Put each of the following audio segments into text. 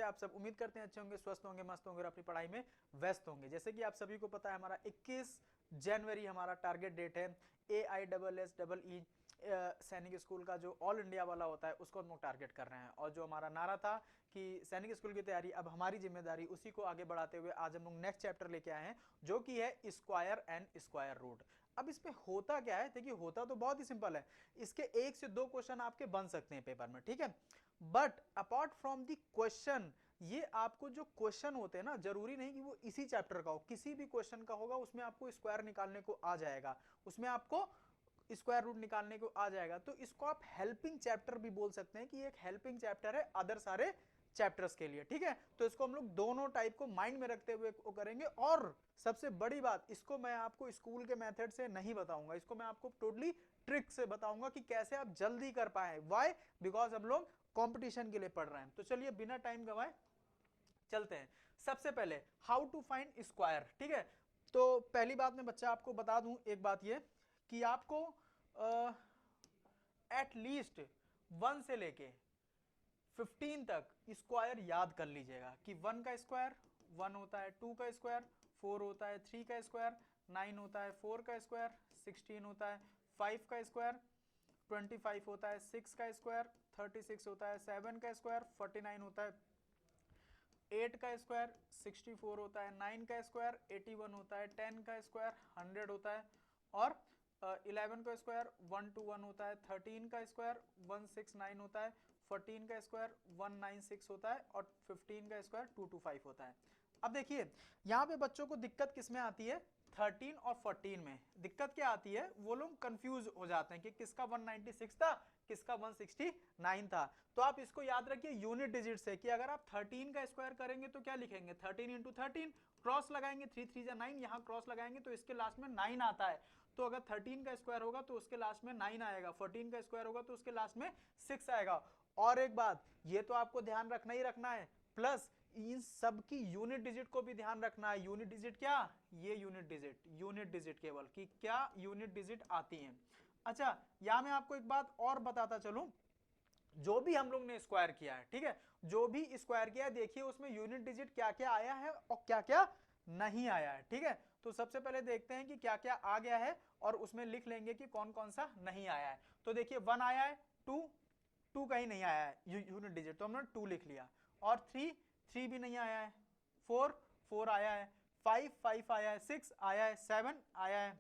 आप सब उम्मीद करते हैं अच्छे होंगे, स्वस्थ होंगे, मस्त होंगे और अपनी पढ़ाई में व्यस्त होंगे। जैसे कि आप सभी को पता है हमारा 21 जनवरी हमारा टारगेट डेट है। AISSEE सैनिक स्कूल का जो ऑल इंडिया वाला होता है उसको हम लोग टारगेट कर रहे हैं। और जो हमारा नारा था कि सैनिक स्कूल की तैयारी अब हमारी जिम्मेदारी, उसी को आगे बढ़ाते हुए आज हम लोग नेक्स्ट चैप्टर लेके आए हैं जो कि है स्क्वायर एंड स्क्वायर रूट। अब इसमें होता क्या है, देखिए होता तो बहुत ही सिंपल है, इसके 1 से 2 क्वेश्चन आपके बन सकते हैं पेपर में, ठीक है। But apart from the question, ये आपको जो क्वेश्चन होते हैं ना, जरूरी नहीं कि वो इसी चैप्टर का हो, किसी भी क्वेश्चन का होगा उसमें आपको स्क्वायर निकालने को आ जाएगा, उसमें आपको स्क्वायर रूट निकालने को आ जाएगा। तो इसको आप हेल्पिंग चैप्टर भी बोल सकते हैं कि एक हेल्पिंग चैप्टर है अदर सारे चैप्टर्स के लिए, ठीक है। तो इसको हम लोग दोनों टाइप को माइंड में रखते हुए वो करेंगे। और सबसे बड़ी बात, इसको मैं आपको स्कूल के मेथड से नहीं बताऊंगा, इसको मैं आपको टोटली ट्रिक से बताऊंगा कि कैसे आप जल्दी कर पाए। व्हाई? बिकॉज हम लोग कंपटीशन के लिए पढ़ रहे हैं। तो चलिए बिना टाइम गवाए चलते हैं। सबसे पहले हाउ टू फाइंड स्क्वायर, ठीक है। तो पहली बात मैं बच्चा आपको बता दूं एक बात ये कि आपको एटलीस्ट 1 से लेके 15 तक स्क्वायर याद कर लीजिएगा कि 1 का स्क्वायर 1 होता है, 2 का स्क्वायर 4 होता है, 3 का स्क्वायर 9 होता है, 4 का स्क्वायर 16 होता है, 5 का स्क्वायर 25 होता है, 6 का स्क्वायर 36 होता है, 7 का स्क्वायर 49 होता है, 8 का स्क्वायर 64 होता है, 9 का स्क्वायर 81 होता है, 10 का स्क्वायर 100 होता है, और 11 का स्क्वायर 121 होता है, 13 का स्क्वायर 169 होता है, 14 का स्क्वायर 196 होता है, और 15 का स्क्वायर 225 होता है। अब देखिए यहाँ पे बच्चों को दिक्कत किसमें आती है, 13 और 14 में दिक्कत क्या आती है, वो लोग कंफ्यूज हो जाते हैं कि किसका 196 था, किसका 169 था। तो आप इसको याद रखिए यूनिट डिजिट से कि अगर आप 13 का स्क्वायर करेंगे तो क्या लिखेंगे, 13 इंटू 13, क्रॉस लगाएंगे, 3 3 जा 9, यहां क्रॉस लगाएंगे तो इसके लास्ट में 9 आता है। तो अगर 13 का स्क्वायर होगा तो उसके लास्ट में 9 आएगा, 14 का स्क्वायर होगा तो उसके लास्ट में 6 आएगा। और एक बात ये तो आपको ध्यान रखना ही रखना है, प्लस इन सब की यूनिट डिजिट को भी ध्यान रखना है। यूनिट डिजिट क्या, ये यूनिट डिजिट केवल कि क्या यूनिट डिजिट आती हैं। अच्छा यहां मैं आपको एक बात और बताता चलूं, जो भी हम लोग ने स्क्वायर किया है, ठीक है, जो भी स्क्वायर किया है देखिए उसमें यूनिट डिजिट क्या क्या आया है और क्या क्या नहीं आया है, ठीक है। तो सबसे पहले देखते हैं कि क्या क्या आ गया है और उसमें लिख लेंगे कि कौन कौन सा नहीं आया है। तो देखिए 1 आया है, 2 कहीं नहीं आया है यूनिट डिजिट, तो हमने 2 लिख लिया, और 3 भी नहीं आया है, 4 आया है, 5 आया है, 6 आया है, 7 आया है,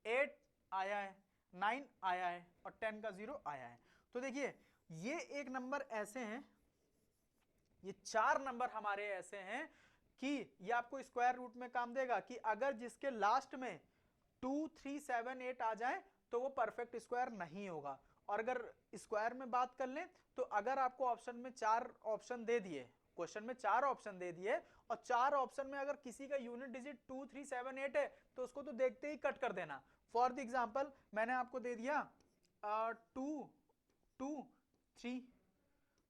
8 आया है, 9 आया है, और 10 का 0 आया है। तो देखिए ये एक नंबर ऐसे हैं, ये 4 नंबर हमारे ऐसे हैं कि ये आपको स्क्वायर रूट में काम देगा कि अगर जिसके लास्ट में 2 3 7 8 आ जाए तो वो परफेक्ट स्क्वायर नहीं होगा। और अगर स्क्वायर में बात कर लें तो अगर आपको ऑप्शन में 4 ऑप्शन दे दिए, क्वेश्चन में 4 ऑप्शन दे दिए, और 4 ऑप्शन में अगर किसी का यूनिट डिजिट 2 3 7 8 है तो उसको तो देखते ही कट कर देना। फॉर द एग्जाम्पल मैंने आपको दे दिया 2 2 3,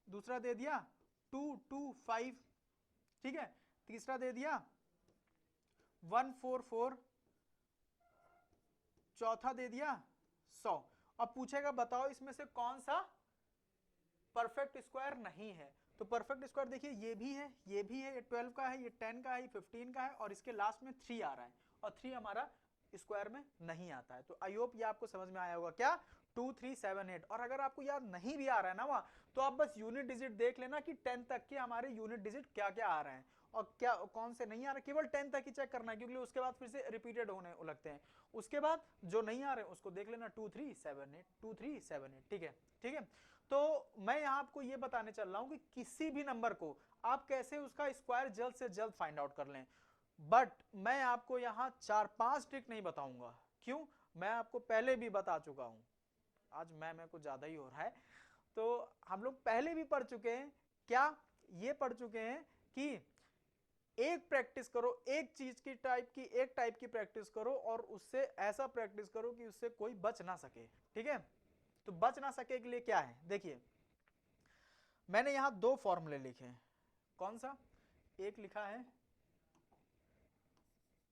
दूसरा दे दिया 2 2 5, ठीक है, तीसरा दे दिया 1 4 4, चौथा दे दिया 100। अब पूछेगा बताओ इसमें से कौन सा परफेक्ट स्क्वायर नहीं है। तो परफेक्ट स्क्वायर देखिए ये भी है, ये भी है, ये 12 का है, ये 10 का है, ये 15 का है, और इसके लास्ट में 3 आ रहा है, और 3 हमारा स्क्वायर में नहीं आता है। तो आई होप ये आपको समझ में आया होगा क्या, 2 3 7 8। और अगर आपको याद नहीं भी आ रहा है ना वहां, तो आप बस यूनिट डिजिट देख लेना कि 10 तक के हमारे यूनिट डिजिट क्या क्या आ रहे हैं और क्या कौन से नहीं आ रहे, केवल 10 तक ही चेक करना है, क्योंकि उसके बाद फिर से रिपीटेड होने लगते हैं। उसके बाद जो नहीं आ रहे उसको देख लेना 2 3 7 8, 2 3 7 8, ठीक है, ठीक है। तो मैं यहां आपको यह बताने चल रहा हूं कि किसी भी नंबर को आप कैसे उसका स्क्वायर जल्द से जल्द फाइंड आउट कर लें। बट मैं आपको यहां 4-5 ट्रिक नहीं बताऊंगा, क्यों, मैं आपको पहले भी बता चुका हूं। आज मैं कुछ ज्यादा ही हो रहा है। तो हम लोग पहले भी पढ़ चुके हैं, क्या ये पढ़ चुके हैं कि एक प्रैक्टिस करो, एक चीज की टाइप की प्रैक्टिस करो, और उससे ऐसा प्रैक्टिस करो कि उससे कोई बच ना सके, ठीक है। तो बच ना सके के लिए क्या है, देखिए मैंने यहां 2 फॉर्मूले लिखे हैं। कौन सा, एक लिखा है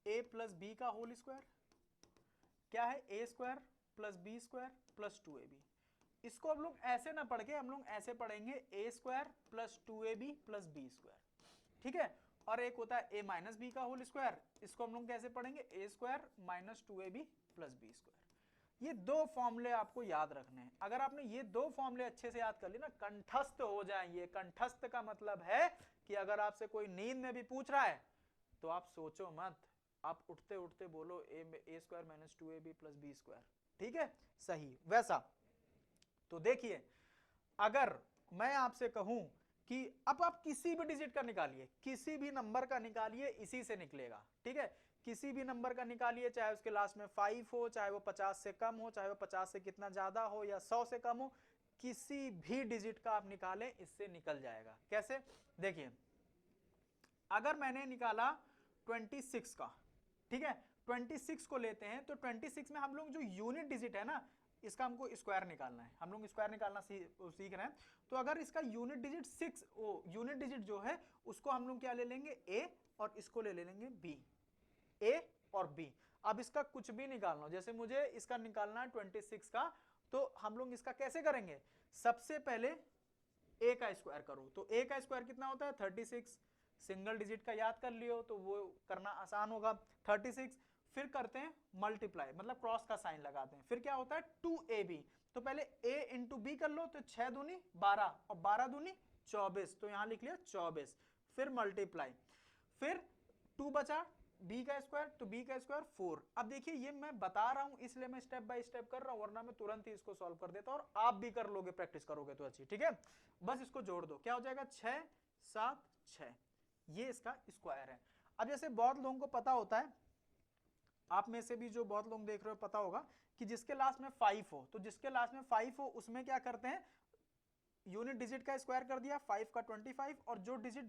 a प्लस बी का होल स्क्वायर, क्या है a square plus B square plus 2ab। इसको हम लोग ऐसे ना पढ़ के हम लोग ऐसे पढ़ेंगे a square plus 2ab plus B square, ठीक है। और एक होता है a माइनस बी का होल स्क्वायर, इसको हम लोग कैसे पढ़ेंगे a square minus 2ab plus B square. ये दो फॉर्मूले आपको याद रखने हैं। अगर आपने ये दो फॉर्मूले अच्छे से याद कर लिए ना, कंठस्थ हो जाएंगे। कंठस्थ का मतलब है कि अगर आपसे कोई नींद में भी पूछ रहा है तो आप सोचो मत, आप उठते उठते बोलो a square minus 2ab plus B square, ठीक है, सही वैसा। तो देखिए, अगर मैं आपसे कहूं कि अब आप किसी भी डिजिट का निकालिए, किसी भी नंबर का निकालिए, इसी से निकलेगा, ठीक है। किसी भी नंबर का निकालिए, चाहे उसके लास्ट में 5 हो, चाहे वो 50 से कम हो, चाहे वो 50 से कितना ज्यादा हो या 100 से कम हो, किसी भी डिजिट का आप निकालें, इससे निकल जाएगा। कैसे? देखिए, अगर मैंने निकाला 26 का, ठीक है, 26 को लेते हैं तो 26 में हम लोग जो यूनिट डिजिट है ना, इसका हमको स्क्वायर निकालना है, हम लोग स्क्वायर निकालना सीख रहे हैं। तो अगर इसका यूनिट डिजिट 6, यूनिट डिजिट जो है उसको हम लोग क्या ले लेंगे, a, और इसको ले लेंगे b, a और b। अब इसका कुछ भी निकालना हो, जैसे मुझे इसका निकालना है 26 का, तो हम लोग इसका कैसे करेंगे, सबसे पहले a का स्क्वायर करो, तो a का स्क्वायर कितना होता है 36, सिंगल डिजिट का याद कर लियो तो वो करना आसान होगा 36। फिर करते हैं मल्टीप्लाई, मतलब क्रॉस का साइन लगाते हैं, फिर क्या होता है 2ab, तो पहले a इंटू बी कर लो, तो 6 दूनी 12 और 12 दूनी 24, तो यहां लिख लिया 24। फिर मल्टीप्लाई, फिर 2 बचा b का स्क्वायर, तो b का स्क्वायर 4। अब देखिए, ये मैं बता रहा हूं इसलिए मैं स्टेप बाय स्टेप कर रहा हूं, वरना मैं तुरंत ही इसको सॉल्व कर देता, और आप भी कर लोगे, प्रैक्टिस करोगे तो अच्छी, ठीक है। बस इसको जोड़ दो, क्या हो जाएगा 6 7 6, ये इसका स्क्वायर है। अब जैसे बहुत लोगों को पता होता है, आप में से भी जो बहुत लोग देख रहे हो पता होगा कि जिसके लास्ट में 5 हो, तो जिसके लास्ट में 5 हो उसमें क्या करते हैं, यूनिट डिजिट का स्क्वायर कर दिया, 5 का 25, और जो डिजिट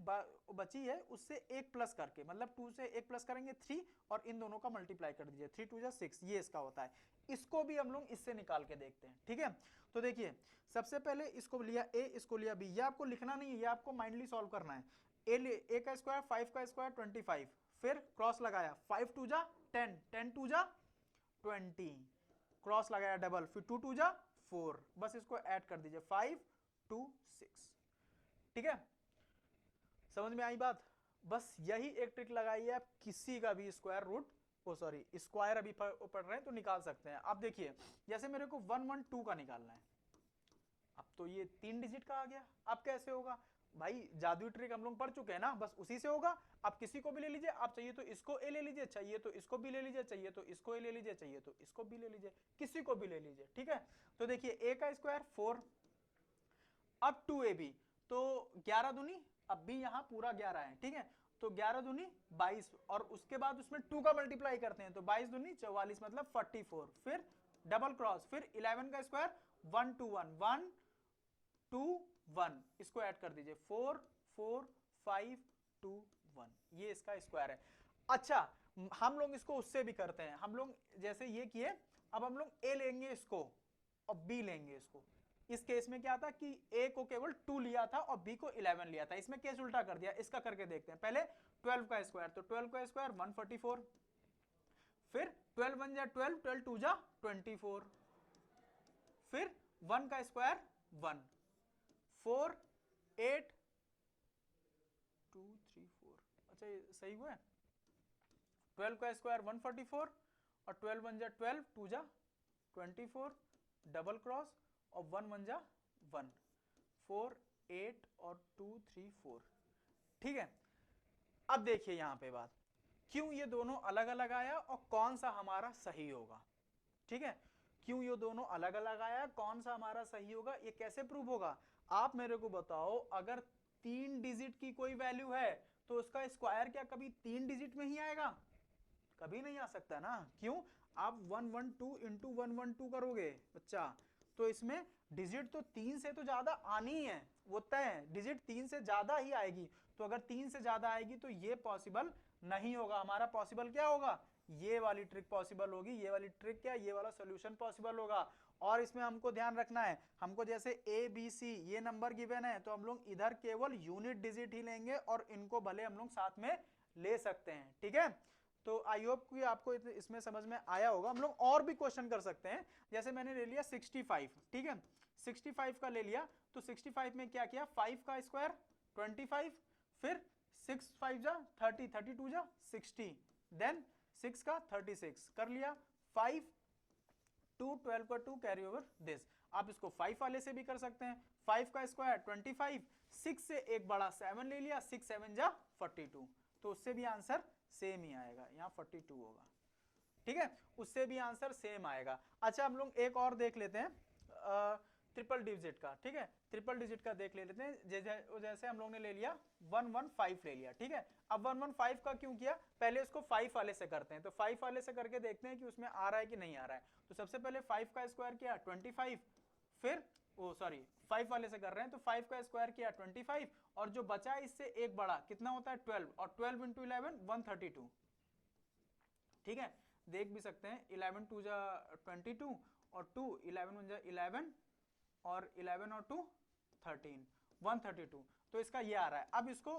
बची है उससे एक प्लस करके, मतलब 2 से एक प्लस करेंगे 3, और इन दोनों का मल्टीप्लाई कर दीजिए, 3 2 जा 6, ये इसका होता है। इसको भी हम लोग इससे निकाल के देखते हैं, ठीक है। तो देखिए, सबसे पहले इसको लिया a, इसको लिया b, ये आपको लिखना नहीं है, ये आपको माइंडली सॉल्व करना है। a का स्क्वायर, 5 का स्क्वायर 25, फिर क्रॉस लगाया, 5 2 जा 10, 10 2 जा 20, क्रॉस लगाया डबल, फिर 2 2 जा 4, बस इसको ऐड कर दीजिए 5 2 6, ठीक है। समझ में आई बात? बस यही एक ट्रिक लगाइए, आप किसी का भी स्क्वायर रूट, स्क्वायर अभी पढ़ रहे हैं तो निकाल सकते हैं। अब देखिए, जैसे मेरे को 112 का निकालना है, अब तो ये 3 डिजिट का आ गया, अब कैसे होगा भाई, जादुई ट्रिक हम लोग पढ़ चुके हैं ना, बस उसी से होगा। आप किसी को भी ले लीजिए, आप चाहिए तो इसको ए ले लीजिए, चाहिए तो इसको भी ले लीजिए, चाहिए तो इसको ए ले लीजिए, चाहिए तो इसको भी ले लीजिए, किसी को भी ले लीजिए, ठीक है। तो देखिए, a का स्क्वायर 4, अब 2ab, तो 11 दूनी, अब भी यहाँ पूरा 11 है, ठीक है, तो 11 दूनी 22, और उसके बाद उसमें 2 का मल्टीप्लाई करते हैं, तो 22 दूनी 44, मतलब 44, फिर डबल क्रॉस, फिर 11 का स्क्वायर 1 2 1 1 2 1, इसको ऐड कर दीजिए 4 4 5 2 1, ये इसका स्क्वायर है। अच्छा, हम लोग इसको उससे भी करते हैं, हम लोग जैसे ये किए, अब हम लोग a लेंगे इसको और b लेंगे इसको। इस केस में क्या था कि a को केवल 2 लिया था और b को 11 लिया था, इसमें केस उल्टा कर दिया, इसका करके देखते हैं। पहले 12 का स्क्वायर, तो 12 का स्क्वायर 144, फिर 12 1 जा 12, 12 2 जा 24, फिर 1 का स्क्वायर 1, 4 8 2 3 4, अच्छा ये सही हुआ है। 12 का स्क्वायर 144, और 12 1 जा 12, 2 जा 24, डबल क्रॉस, और 1 1 जा 1, 4 8 और 2 3 4, ठीक है। अब देखिए यहाँ पे बात, क्यों ये दोनों अलग अलग आया और कौन सा हमारा सही होगा, ठीक है। क्यों ये दोनों अलग अलग आया, कौन सा हमारा सही होगा, ये कैसे प्रूव होगा, आप मेरे को बताओ। अगर 3 डिजिट की कोई वैल्यू है तो उसका स्क्वायर क्या कभी 3 डिजिट में ही आएगा, कभी नहीं आ सकता ना। क्यों, आप 112 इंटू 112 करोगे बच्चा, तो इसमें डिजिट तो 3 से तो ज्यादा आनी ही है, वो तय है, डिजिट 3 से ज्यादा ही आएगी। तो अगर 3 से ज्यादा आएगी तो ये पॉसिबल नहीं होगा, हमारा पॉसिबल क्या होगा, ये वाली ट्रिक पॉसिबल होगी, ये वाली ट्रिक क्या, ये वाला सॉल्यूशन पॉसिबल होगा। और इसमें हमको ध्यान रखना है, हमको जैसे ए बी सी ये नंबर गिवन है, तो हम लोग इधर केवल यूनिट डिजिट ही लेंगे और इनको भले हम लोग साथ में ले सकते हैं, ठीक है। तो आई होप कि आपको इसमें समझ में आया होगा। हम लोग और भी क्वेश्चन कर सकते हैं, जैसे मैंने ले लिया 65, ठीक है 65 का ले लिया, तो 65 में क्या किया, 5 का स्क्वायर 25, फिर 6 5 जा 30, 32 जा 60, देन 6 का 36 कर लिया, 5 2 12 का 2 कैरी ओवर दिस। आप इसको 5 वाले से भी कर सकते हैं, 5 का स्क्वायर 25, 6 से एक बड़ा 7 ले लिया, 6 7 जा 42, तो उससे भी आंसर सेम ही आएगा, यहाँ 42 होगा, ठीक है, उससे भी आंसर सेम आएगा। अच्छा हम लोग एक और देख लेते हैं ट्रिपल डिजिट का, ठीक है ट्रिपल डिजिट का देख लेते हैं। जैसे हम लोग ने ले लिया 115 ले लिया, ठीक है। अब 115 का क्यों किया, पहले उसको 5 वाले से करते हैं, तो 5 वाले से करके देखते हैं कि उसमें आ रहा है कि नहीं आ रहा है। तो सबसे पहले 5 का स्क्वायर किया 25, फिर 5 वाले से कर रहे हैं, तो 5 का स्क्वायर किया 25, और जो बचा इससे एक बड़ा कितना होता है 12, और 12 इंटू 11 132, ठीक है देख भी सकते हैं, 11 2 जा 22 और 2 11 1 जा 11 और 11 और 2 13 132, तो इसका ये आ रहा है। अब इसको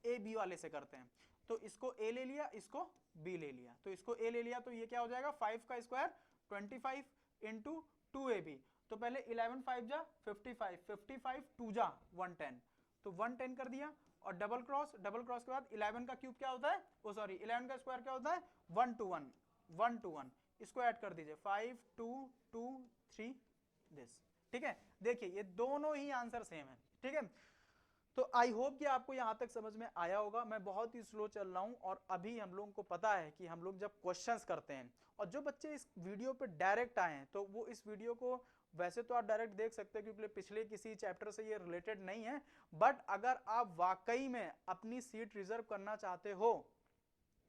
ए बी वाले से करते हैं, तो इसको ए ले लिया, इसको बी ले लिया, तो इसको ए ले लिया, तो ये क्या हो जाएगा 5 का स्क्वायर 25 इंटू 2ab, तो पहले 11 5 जा 55, 55 2 जा 110, तो 110 कर दिया, और डबल क्रॉस के बाद 11 का क्यूब क्या होता है, 11 का स्क्वायर क्या होता है 1 to 1, 1 to 1, इसको ऐड कर दीजिए 5 2 2 3 दिस, ठीक है। देखिए ये दोनों ही आंसर सेम है, ठीक है। तो आई होप कि आपको यहां तक समझ में आया होगा। मैं बहुत ही स्लो चल रहा हूं, और अभी हम लोगों को पता है कि हम लोग जब क्वेश्चंस करते हैं, और जो बच्चे इस वीडियो पे डायरेक्ट आए हैं, तो वो इस वीडियो को वैसे तो आप डायरेक्ट देख सकते हैं क्योंकि पिछले किसी चैप्टर से ये रिलेटेड नहीं है, बट अगर आप वाकई में अपनी सीट रिजर्व करना चाहते हो,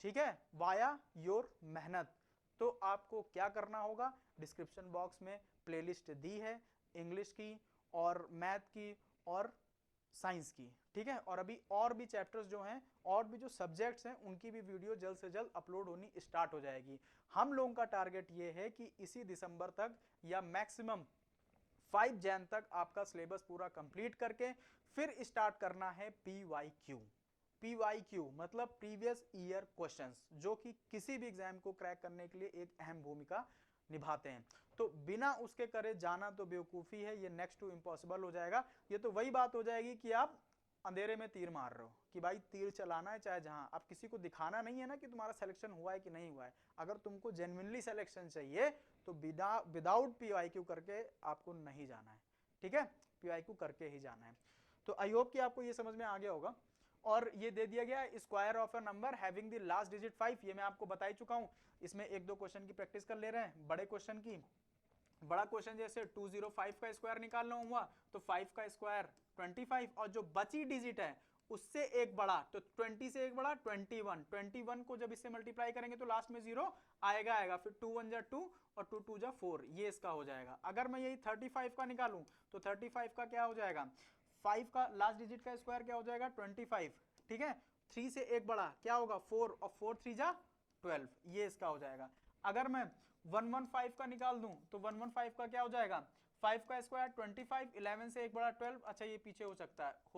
ठीक है, वाया योर मेहनत, तो आपको क्या करना होगा, डिस्क्रिप्शन बॉक्स में प्लेलिस्ट दी है इंग्लिश की और मैथ की और साइंस की, ठीक है, और अभी और भी चैप्टर्स जो हैं और भी जो सब्जेक्ट्स हैं उनकी भी वीडियो जल्द से जल्द अपलोड होनी स्टार्ट हो जाएगी। हम लोगों का टारगेट ये है कि इसी दिसंबर तक या मैक्सिमम 5 जैन तक आपका सिलेबस पूरा कंप्लीट करके फिर स्टार्ट करना है PYQ। PYQ मतलब प्रीवियस ईयर क्वेश्चंस, जो कि किसी भी एग्जाम को क्रैक करने के लिए एक अहम भूमिका निभाते हैं। तो बिना उसके करे जाना तो बेवकूफी है, ये नेक्स्ट टू इम्पॉसिबल हो जाएगा। ये तो वही बात हो जाएगी कि आप अंधेरे में तीर मार रहे हो, कि भाई तीर चलाना है चाहे जहां, आप किसी को दिखाना नहीं है ना कि तुम्हारा सिलेक्शन हुआ है कि नहीं हुआ है। अगर तुमको जेन्युइनली सिलेक्शन चाहिए तो विदाउट PYQ करके आपको नहीं जाना है, ठीक है, PYQ करके ही जाना है। तो आई होप कि आपको ये समझ में आ गया होगा। और ये दे दिया गया square of a number having the last digit 5, ये मैं आपको बता ही चुका हूं। इसमें एक दो क्वेश्चन की प्रैक्टिस कर ले रहे हैं, बड़े क्वेश्चन की। बड़ा क्वेश्चन जैसे 205 का स्क्वायर निकालना हुआ तो 5 का स्क्वायर 25, और जो बची डिजिट है उससे एक बड़ा, तो 20 से एक बड़ा 21 को जब इससे मल्टीप्लाई करेंगे तो लास्ट में 0 आएगा, फिर 2 1 जा 2 और 2 2 जा 4, ये इसका हो जाएगा। अगर मैं यही 35 का निकालूं तो 35 का क्या हो जाएगा, 5 का लास्ट डिजिट का स्क्वायर क्या हो जाएगा 25, ठीक है, 3 से एक बड़ा क्या होगा 4, और 4 3 जा 12, ये इसका हो जाएगा। अगर मैं 115 का निकाल दूं तो 115 का क्या हो जाएगा, 5 का स्क्वायर 25, 11 से एक बड़ा 12, अच्छा ये पीछे हो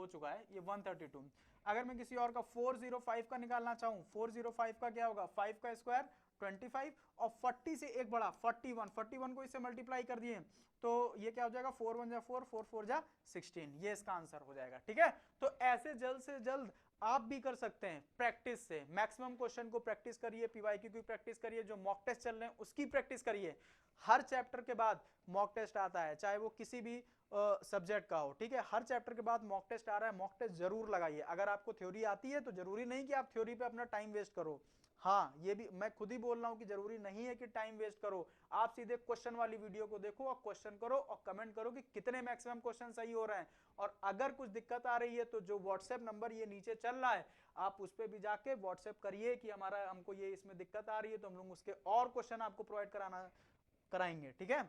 चुका है ये 132। अगर मैं किसी और का 405 का निकालना चाहूं, 405 का क्या होगा, 5 का स्क्वायर 25 और 40 से एक बड़ा 41 को इससे मल्टीप्लाई कर दिए तो ये क्या हो जाएगा 4 1 जा 4, 4 4 जा 16, ये इसका आंसर हो जाएगा, ठीक है। तो ऐसे जल्द से जल्द आप भी कर सकते हैं प्रैक्टिस से, मैक्सिमम क्वेश्चन को प्रैक्टिस करिए, PYQ की प्रैक्टिस करिए, जो मॉक टेस्ट चल रहे हैं उसकी प्रैक्टिस करिए। हर चैप्टर के बाद मॉक टेस्ट आता है, चाहे वो किसी भी सब्जेक्ट का हो, ठीक है, हर चैप्टर के बाद मॉक टेस्ट आ रहा है, मॉक टेस्ट जरूर लगाइए। अगर आपको थ्योरी आती है तो जरूरी नहीं कि आप थ्योरी पे अपना टाइम वेस्ट करो, हाँ ये भी मैं खुद ही बोल रहा हूं कि जरूरी नहीं है कि टाइम वेस्ट करो, आप सीधे क्वेश्चन वाली वीडियो को देखो और क्वेश्चन करो और कमेंट करो कि कितने मैक्सिमम क्वेश्चन सही हो रहे हैं। और अगर कुछ दिक्कत आ रही है तो जो व्हाट्सएप नंबर ये नीचे चल रहा है आप उस पर भी जाके व्हाट्सएप करिए कि हमको ये इसमें दिक्कत आ रही है, तो हम लोग उसके और क्वेश्चन आपको प्रोवाइड कराएंगे, ठीक है।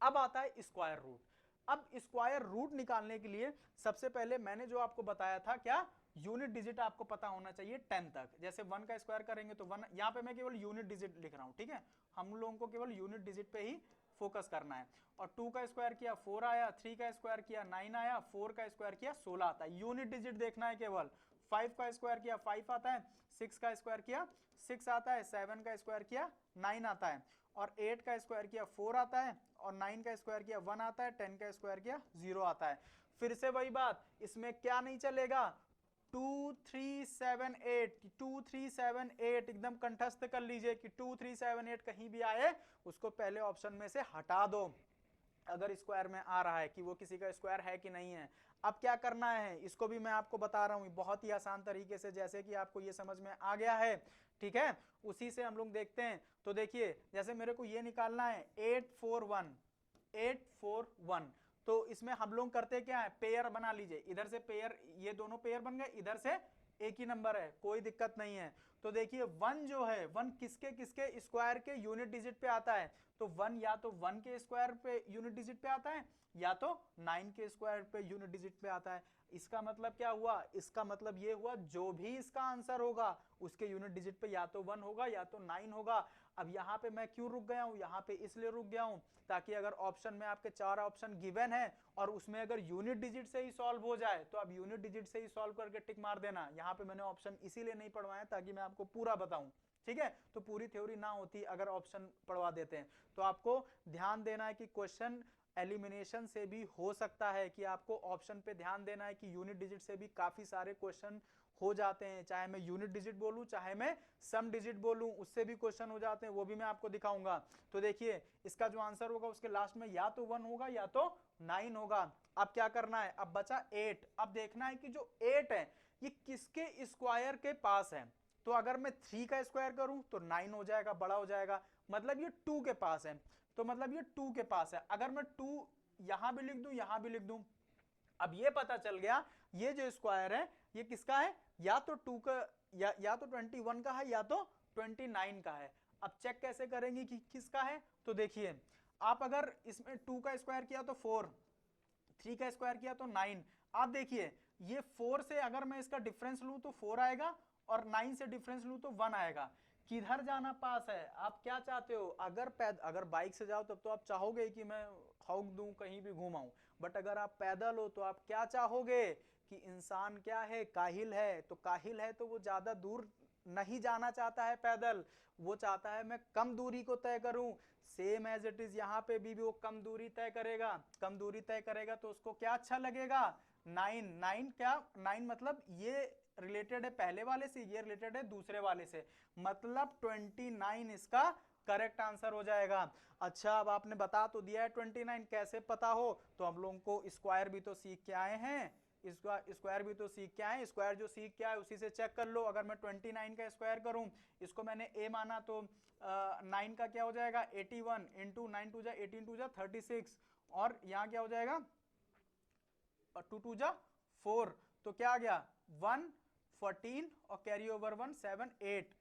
अब आता है स्क्वायर रूट। अब स्क्वायर रूट निकालने के लिए सबसे पहले मैंने जो आपको बताया था, क्या यूनिट डिजिट आपको पता होना चाहिए 10 तक। जैसे 1 का स्क्वायर करेंगे तो 1, यहाँ पे मैं केवल यूनिट डिजिट लिख रहा हूं, ठीक है, हम लोगों को केवल यूनिट डिजिट पे ही फोकस करना है। और 2 का स्क्वायर किया 4 आया, 3 का स्क्वायर किया 9 आया, 4 का स्क्वायर किया 16 आता है, यूनिट डिजिट देखना है केवल। 5 का स्क्वायर किया 5 आता है, 6 का स्क्वायर किया 6 आता है, 7 का स्क्वायर किया 9 आता है, और 8 का स्क्वायर किया 4 आता है, और 9 का स्क्वायर किया 1 आता है, 10 का स्क्वायर किया 0 आता है। फिर से वही बात, इसमें क्या नहीं चलेगा, 2 3 7 8, 2 3 7 8 एकदम कंठस्थ कर लीजिए कि 2 3 7 8 कहीं भी आए उसको पहले ऑप्शन में से हटा दो अगर स्क्वायर में आ रहा है कि वो किसी का स्क्वायर है कि नहीं है। अब क्या करना है इसको भी मैं आपको बता रहा हूं बहुत ही आसान तरीके से, जैसे कि आपको ये समझ में आ गया है, ठीक है, उसी से हम लोग देखते हैं। तो देखिए जैसे मेरे को ये निकालना है 841, तो इसमें हम लोग करते क्या है, पेयर बना लीजिए, इधर से पेयर, ये दोनों पेयर बन गए, इधर से एक ही नंबर है, कोई दिक्कत नहीं है। तो देखिए 1 जो है 1 किसके किसके स्क्वायर के यूनिट डिजिट पे आता है, तो 1 या तो 1 के स्क्वायर पे यूनिट डिजिट पे आता है या तो 9 के स्क्वायर पे यूनिट डिजिट पे आता है। इसका मतलब क्या हुआ, इसका मतलब ये हुआ जो भी इसका आंसर होगा उसके यूनिट डिजिट पे या तो 1 होगा या तो 9 होगा। अब यहाँ पे मैं क्यों रुक गया हूं, यहाँ पे इसलिए रुक गया हूं ताकि अगर ऑप्शन में आपके 4 ऑप्शन गिवन है और उसमें अगर यूनिट डिजिट से ही सॉल्व हो जाए तो अब यूनिट डिजिट से ही सॉल्व करके टिक मार देना। यहाँ पे मैंने ऑप्शन इसीलिए नहीं पढ़वाया ताकि मैं आपको पूरा बताऊं, ठीक है, तो पूरी थ्योरी ना होती अगर ऑप्शन पढ़वा देते हैं। तो आपको ध्यान देना है कि क्वेश्चन एलिमिनेशन से भी हो सकता है कि आपको ऑप्शन पे ध्यान देना है कि यूनिट डिजिट से भी काफी सारे क्वेश्चन हो जाते हैं, चाहे मैं यूनिट डिजिट बोलूं चाहे मैं सम डिजिट बोलूं उससे भी क्वेश्चन हो जाते हैं, वो भी मैं आपको दिखाऊंगा। तो देखिए इसका जो आंसर होगा उसके लास्ट में या तो 1 होगा या तो 9 होगा। अब क्या करना है, अब बचा 8। अब देखना है कि जो 8 है ये किसके स्क्वायर के पास है। तो अगर मैं 3 का स्क्वायर करूं तो 9 हो जाएगा, बड़ा हो जाएगा, मतलब ये 2 के पास है, तो मतलब ये 2 के पास है। अगर मैं 2 यहां भी लिख दूं यहां भी लिख दूं, अब ये पता चल गया ये जो स्क्वायर है ये किसका है, या तो 2 का या तो 21 का है या तो 29 का है। अब चेक कैसे करेंगे कि किसका है, तो देखिए आप अगर इसमें 2 का स्क्वायर किया तो 4, 3 का स्क्वायर किया तो 9। आप देखिए ये 4 से अगर मैं इसका डिफरेंस लूं तो 4 आएगा और 9 से डिफरेंस लूं तो 1 आएगा। किधर जाना पास है, आप क्या चाहते हो, अगर बाइक से जाओ तब तो आप चाहोगे कि मैं हॉक दूं कहीं भी घुमाऊं, बट अगर आप पैदल हो तो आप क्या चाहोगे कि इंसान क्या है, काहिल है, तो काहिल है तो वो ज्यादा दूर नहीं जाना चाहता है पैदल, वो चाहता है मैं कम दूरी को तय करूं। सेम एज इट इज यहाँ पे भी वो कम दूरी तय करेगा, कम दूरी तय करेगा तो उसको क्या अच्छा लगेगा, 9 क्या 9 मतलब ये रिलेटेड है पहले वाले से, ये रिलेटेड है दूसरे वाले से, मतलब 29 इसका करेक्ट आंसर हो जाएगा। अच्छा अब आपने बता तो दिया है 29, कैसे पता हो, तो हम लोगों को स्क्वायर भी तो सीख के आए हैं, स्क्वायर भी तो सीख के आए, स्क्वायर जो सीख के आए उसी से चेक कर लो। अगर मैं 29 का स्क्वायर करूं, इसको मैंने a माना तो 9 का क्या हो जाएगा 81 इंटू 9 टू जा 18 टू जा 36, और यहाँ क्या हो जाएगा 2 टू जा 4, तो क्या आ गया 114 और कैरी ओवर 1 7 8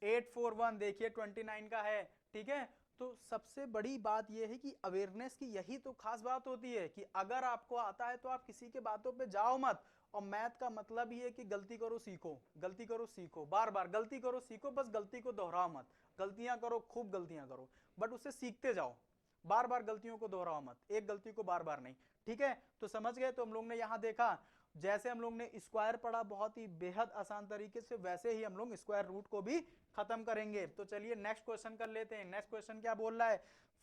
841, देखिए 29 का है, ठीक है। तो सबसे बड़ी बात यह है कि अवेयरनेस की यही तो खास बात होती है कि अगर आपको आता है तो आप किसी के बातों पे जाओ मत, और मैथ का मतलब ही है कि गलती करो सीखो, गलती करो सीखो, बार बार गलती करो सीखो, बस गलती को दोहराओ मत, गलतियां करो खूब गलतियां करो बट उससे सीखते जाओ, बार बार गलतियों को दोहराओ मत, एक गलती को बार बार नहीं, ठीक है। तो समझ गए, तो हम लोग ने यहां देखा जैसे हम लोग ने स्क्वायर पढ़ा बहुत ही बेहद आसान तरीके से, वैसे ही हम लोग स्क्वायर रूट को भी खत्म करेंगे। तो चलिए नेक्स्ट क्वेश्चन कर लेते हैं। नेक्स्ट क्वेश्चन क्या बोल रहा है,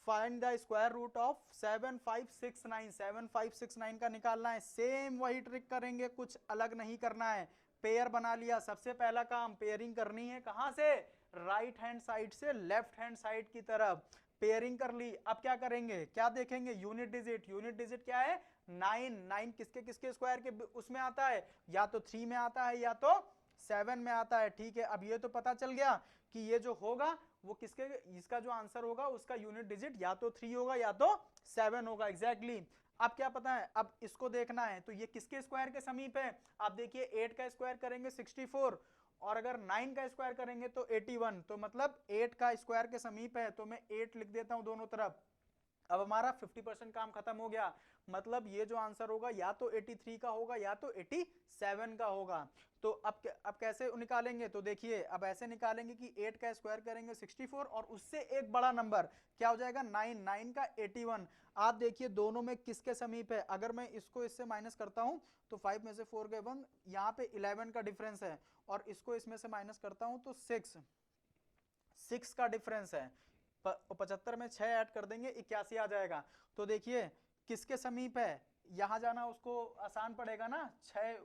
find the square root of 7569, 7569 का निकालना है। सेम वही ट्रिक करेंगे, कुछ अलग नहीं करना है। पेयर बना लिया, सबसे पहला काम पेयरिंग करनी है, कहां से, राइट हैंड साइड से लेफ्ट हैंड साइड की तरफ पेयरिंग कर ली। अब क्या करेंगे, क्या देखेंगे, यूनिट डिजिट, यूनिट डिजिट क्या है 9, 9 किसके किसके स्क्वायर के उसमें आता है, या तो 3 में आता है या तो 7 में आता है, ठीक है। अब ये तो पता चल गया कि ये जो होगा वो किसके, इसका जो आंसर होगा उसका यूनिट डिजिट या तो 3 होगा या तो 7 होगा, एग्जैक्टली। अब क्या पता है, अब इसको देखना है तो ये किसके स्क्वायर के समीप है। आप देखिए 8 का स्क्वायर करेंगे 64, और अगर 9 का स्क्वायर करेंगे तो 81, तो मतलब 8 का स्क्वायर के समीप है, तो मैं 8 लिख देता हूं दोनों तरफ, अब हमारा 50% काम खत्म हो गया, मतलब ये जो आंसर होगा या तो 83 का होगा या तो 87 का होगा। तो अब कैसे निकालेंगे, तो देखिए अब ऐसे निकालेंगे कि 8 का स्क्वायर करेंगे 64 और उससे एक बड़ा नंबर क्या हो जाएगा 9, 9 का 81। आप देखिए दोनों में किसके समीप है, अगर मैं इसको इससे माइनस करता हूं तो 5 में से 4 गए 1, यहाँ पे 11 का डिफरेंस है, और इसको इसमें से माइनस करता हूं तो 6 का डिफरेंस है। 75 में 6 ऐड कर देंगे 81 आ जाएगा। तो देखिए किसके समीप है, यहां जाना उसको आसान पड़ेगा ना, 6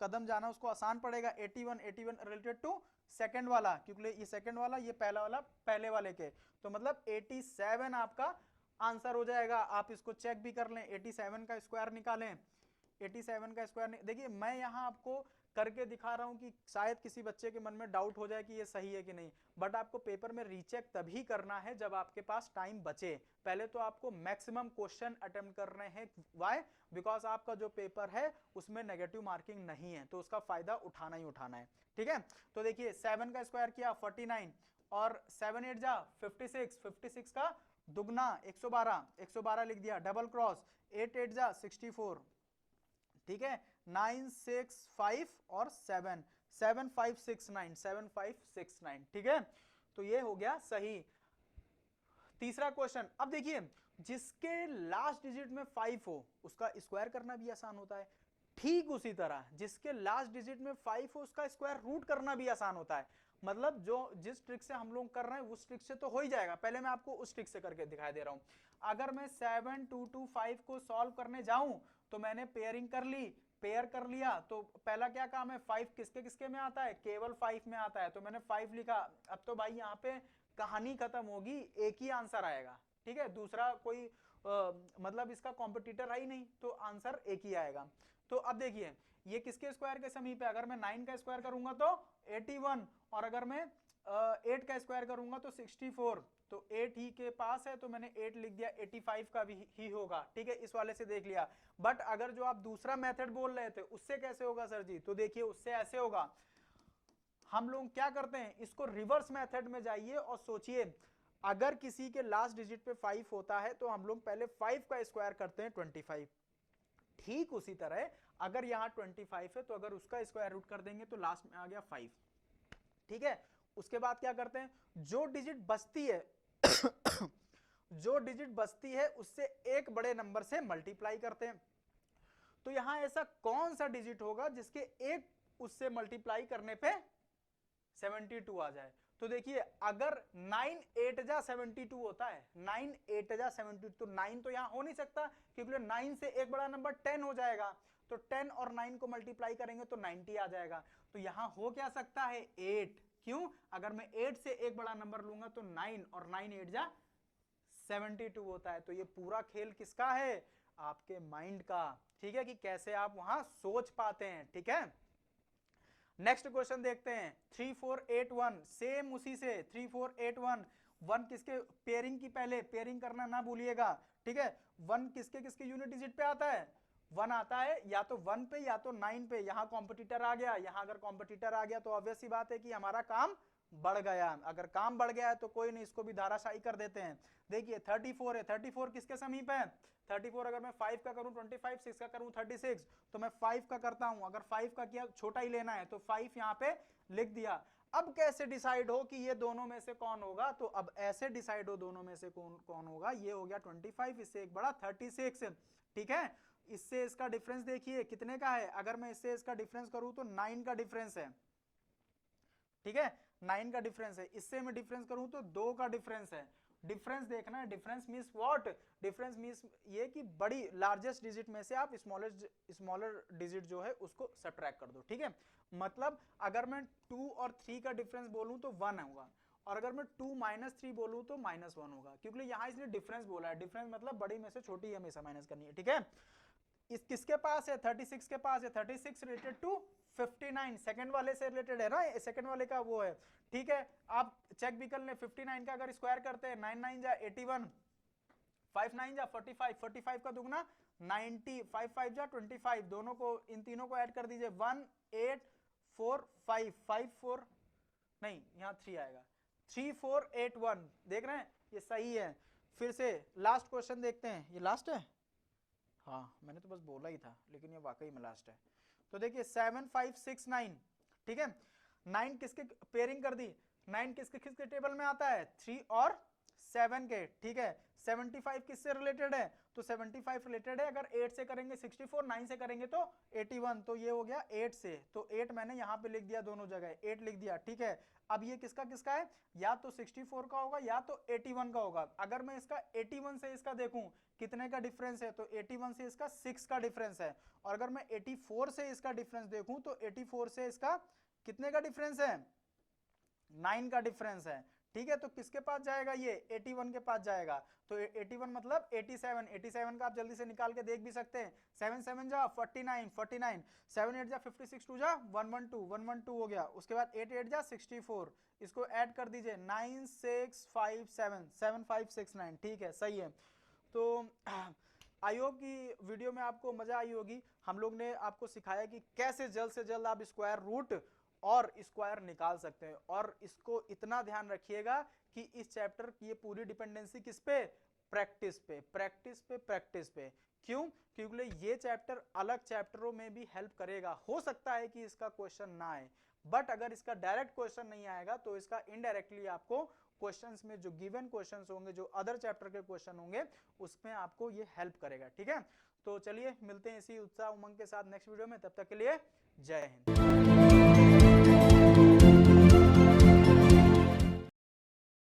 कदम जाना उसको आसान पड़ेगा। 81 रिलेटेड टू सेकंड वाला, क्योंकि ये सेकंड वाला ये पहला वाला पहले वाले के, तो मतलब 87 आपका आंसर हो जाएगा। आप इसको चेक भी कर लें, 87 का स्क्वायर निकालें। 87 का स्क्वायर देखिए मैं यहाँ आपको करके दिखा रहा हूं कि शायद किसी बच्चे के मन में डाउट हो जाए कि ये सही है कि नहीं, बट आपको पेपर में रीचेक तभी करना है जब आपके पास टाइम बचे। पहले तो आपको मैक्सिमम क्वेश्चन अटेम्प्ट करने हैं, व्हाई, बिकॉज आपका जो पेपर है उसमें नेगेटिव मार्किंग नहीं है, तो उसका फायदा उठाना ही उठाना है। ठीक है, तो देखिए 7 का स्क्वायर किया 49 और 7 8 जा 56, 56 का दुगना 112, 112 लिख दिया, डबल क्रॉस 8 8 जा 64, ठीक है, 9 6 5 और 7 7 5 6 9 7 5 6 9, ठीक है, तो ये हो गया सही। तीसरा क्वेश्चन, अब देखिए जिसके लास्ट डिजिट में 5 हो उसका स्क्वायर करना भी आसान होता है, ठीक उसी तरह जिसके लास्ट डिजिट में 5 हो उसका स्क्वायर रूट करना भी आसान होता है। मतलब जो जिस ट्रिक से हम लोग कर रहे हैं उस ट्रिक से तो हो ही जाएगा, पहले मैं आपको उस ट्रिक से करके दिखाई दे रहा हूं। अगर मैं 7 2 2 5 को सॉल्व करने जाऊं तो मैंने पेयरिंग कर ली, पेयर कर लिया, तो पहला क्या काम है, 5 किसके किसके में आता है, केवल 5 में आता है, तो मैंने 5 लिखा। अब तो भाई यहाँ पे कहानी खत्म होगी, एक ही आंसर आएगा, ठीक है, दूसरा कोई मतलब इसका कॉम्पिटिटर है ही नहीं, तो आंसर एक ही आएगा। तो अब देखिए ये किसके स्क्वायर के समीप है, अगर मैं 9 का स्क्वायर करूंगा तो 81, और अगर मैं 8 का स्क्वायर करूंगा तो 64, तो 8 ही के पास है तो मैंने 8 लिख दिया, 85 का भी ही होगा, ठीक है, इस वाले से देख लिया। बट अगर जो आप दूसरा मेथड बोल रहे थे उससे कैसे होगा सर जी, तो देखिए उससे ऐसे होगा, हम लोग क्या करते हैं इसको रिवर्स मेथड में जाइए और सोचिए, अगर किसी के लास्ट डिजिट पे 5 होता है तो हम लोग पहले 5 का स्क्वायर करते हैं 25, ठीक उसी तरह अगर यहां 25 है तो अगर उसका स्क्वायर रूट कर देंगे तो लास्ट में आ गया 5, ठीक है। उसके बाद क्या करते हैं, जो डिजिट बचती है जो डिजिट बचती है उससे एक बड़े नंबर से मल्टीप्लाई करते हैं। तो यहां ऐसा कौन सा डिजिट होगा जिसके एक उससे मल्टीप्लाई करने पे 72 आ जाए, तो देखिए अगर 9 8 जा 72 होता है, 9 8 जा 72, तो 9 तो यहां हो नहीं सकता क्योंकि 9 से एक बड़ा नंबर 10 हो जाएगा, तो 10 और 9 को मल्टीप्लाई करेंगे तो 90 आ जाएगा। तो यहां हो क्या सकता है 8, क्यों, अगर मैं 8 से एक बड़ा नंबर लूंगा तो 9 और 9 8 जा 72 होता है। तो ये पूरा खेल किसका है, आपके माइंड का, ठीक है, कि कैसे आप वहां सोच पाते हैं, ठीक है। नेक्स्ट क्वेश्चन देखते हैं, 3 4 8 1, सेम उसी से 3 4 8 1, 1 किसके, पेयरिंग की पहले पेयरिंग करना ना भूलिएगा, ठीक है, 1 किसके किसके यूनिट डिजिट पे आता है, 1 आता है या तो 1 पे या तो 9 पे, यहां कॉम्पिटिटर आ गया, यहां अगर कॉम्पिटिटर आ गया तो ऑब्वियस सी बात है कि हमारा काम बढ़ गया, अगर काम बढ़ गया है तो कोई नहीं, इसको भी धाराशाही कर देते हैं। देखिए 34 है, 34 किसके समीप है, 34 अगर मैं 5 का करूं 25, 6 का करूं 36, तो मैं 5 का करता हूं, अगर 5 का किया छोटा ही लेना है तो 5 यहां पे लिख दिया। अब कैसे डिसाइड हो कि ये दोनों में से कौन होगा, तो अब ऐसे डिसाइड हो दोनों में से कौन कौन होगा, ये हो गया 25, इससे एक बड़ा 36, ठीक है, इससे इसका डिफरेंस देखिए कितने का है, अगर मैं इससे इसका डिफरेंस करूं तो 9 का डिफरेंस है, ठीक है, 9 का डिफरेंस है, इससे मैं डिफरेंस करूं तो 2 का डिफरेंस है। डिफरेंस देखना है, difference means what, difference means ये कि बड़ी लार्जेस्ट डिजिट में से आप स्मॉलर डिजिट जो है उसको सब्ट्रैक्ट कर दो, ठीक है। मतलब अगर मैं 2 और 3 का डिफरेंस बोलूं तो 1 होगा, और अगर मैं 2 - 3 बोलूं तो -1 होगा, क्योंकि यहां इसने डिफरेंस बोला है, डिफरेंस मतलब बड़ी में से छोटी हमेशा माइनस करनी है, ठीक है। इस किसके पास है, 36 के पास है, 36 रिलेटेड टू 59, सेकंड वाले से रिलेटेड है ना, सेकंड वाले का वो है, ठीक है। आप चेक भी कर लें, 59 का अगर स्क्वायर करते हैं 9 9 जा 81, 5 9 जा 45, 45 का दुगना 90, 5 5 जा 25, दोनों को इन तीनों को ऐड कर दीजिए, 1 8 4 5 5 4, नहीं यहाँ 3 आएगा, 3 4 8 1, देख रहे हैं ये सही है। फिर से लास्ट क्वेश्चन देखते हैं, ये लास्ट है, हाँ मैंने तो बस बोला ही था लेकिन ये वाकई में लास्ट है। तो देखिए 7 5 6 9, ठीक है, 9 किसके पेयरिंग कर दी, 9 किसके किसके टेबल में आता है, 3 और 7 के, ठीक है। 75 किससे रिलेटेड है, तो 75 रिलेटेड है, अगर 8 से करेंगे 64, 9 से करेंगे तो 81, तो ये हो गया 8 से, तो 8 मैंने यहाँ पे लिख दिया, दोनों जगह 8 लिख दिया, ठीक है। अब ये किसका किसका है, या तो 64 का होगा या तो 81 का होगा। अगर मैं इसका 81 से इसका देखूं कितने का डिफरेंस है, तो 81 से इसका 6 का डिफरेंस है, और अगर मैं 84 से इसका डिफरेंस देखूं तो 84 से इसका कितने का डिफरेंस है, 9 का डिफरेंस है, ठीक है। तो किसके पास जाएगा, ये 81 के पास जाएगा, तो 81 मतलब 87, 87 का आप जल्दी से निकाल के देख भी सकते हैं, 7 7 जा 49, 49, 7 8 जा 56, 2 जा 112, 112 हो गया, उसके बाद 8 8 जा 64, इसको ऐड कर दीजिए 9 6 5 7 7 5 6 9, ठीक है, सही है। तो आई होप कि वीडियो में आपको मजा आई होगी। हम लोग ने आपको सिखाया कि कैसे जल्द से जल्द आप स्क्वायर रूट और स्क्वायर निकाल सकते हैं, और इसको इतना ध्यान रखिएगा कि इस चैप्टर की ये पूरी डिपेंडेंसी किस पे, प्रैक्टिस पे, प्रैक्टिस पे, प्रैक्टिस पे। क्यों, क्योंकि ये चैप्टर अलग चैप्टरों में भी हेल्प करेगा। हो सकता है कि इसका क्वेश्चन ना आए, बट अगर इसका डायरेक्ट क्वेश्चन नहीं आएगा तो इसका इनडायरेक्टली आपको क्वेश्चंस में जो गिवन क्वेश्चंस होंगे, जो अदर चैप्टर के क्वेश्चन होंगे, उसमें आपको ये हेल्प करेगा, ठीक है। तो चलिए मिलते हैं इसी उत्साह उमंग के साथ नेक्स्ट वीडियो में, तब तक के लिए जय हिंद।